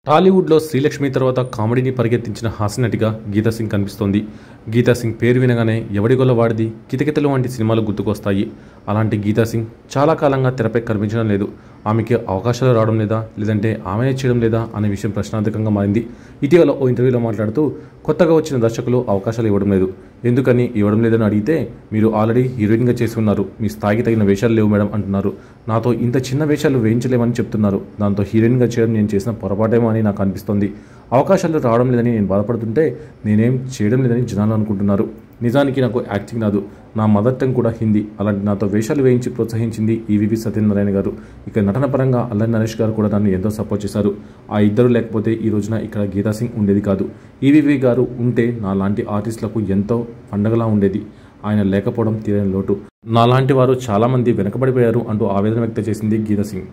టాలీవుడ్లో శ్రీలక్ష్మి తర్వాత కామెడీని పరిగెత్తించిన హాస్యనటిగా గీతా సింగ్ కనిపిస్తోంది. గీతా సింగ్ పేరు వినగానే ఎవడిగొల్ల వాడిది, కితకితలు వంటి సినిమాలు గుర్తుకొస్తాయి. అలాంటి గీతా సింగ్ చాలా కాలంగా తెరపై కనిపించడం లేదు. ఆమెకి అవకాశాలు రావడం లేదా, లేదంటే ఆమెనే చేయడం లేదా అనే విషయం ప్రశ్నార్థకంగా మారింది. ఇటీవల ఓ ఇంటర్వ్యూలో మాట్లాడుతూ కొత్తగా వచ్చిన దర్శకులు అవకాశాలు ఇవ్వడం లేదు, ఎందుకని ఇవ్వడం లేదని అడిగితే, మీరు ఆల్రెడీ హీరోయిన్గా చేసి ఉన్నారు, మీ స్థాయికి తగిన వేషాలు లేవు మేడం అంటున్నారు. నాతో ఇంత చిన్న వేషాలు వేయించలేమని చెప్తున్నారు. దాంతో హీరోయిన్గా చేయడం నేను చేసిన పొరపాటేమో అని నాకు అనిపిస్తోంది. అవకాశాలు రావడం లేదని నేను బాధపడుతుంటే నేనేం చేయడం లేదని జనాలు అనుకుంటున్నారు. నిజానికి నాకు యాక్టింగ్ రాదు, నా మదర్ టంగ్ కూడా హిందీ. అలాంటి నాతో వేషాలు వేయించి ప్రోత్సహించింది ఈవీవి సత్యనారాయణ గారు. ఇక నటన పరంగా అల్లరి నరేష్ గారు కూడా నన్ను ఎంతో సపోర్ట్ చేశారు. ఆ ఇద్దరు లేకపోతే ఈ రోజున ఇక్కడ గీతా సింగ్ ఉండేది కాదు. ఈవీవి గారు ఉంటే నా లాంటి ఆర్టిస్టులకు ఎంతో పండగలా ఉండేది. ఆయన లేకపోవడం తీరని లోటు. నాలాంటి వారు చాలామంది వెనకబడిపోయారు అంటూ ఆవేదన వ్యక్తం చేసింది గీతా సింగ్.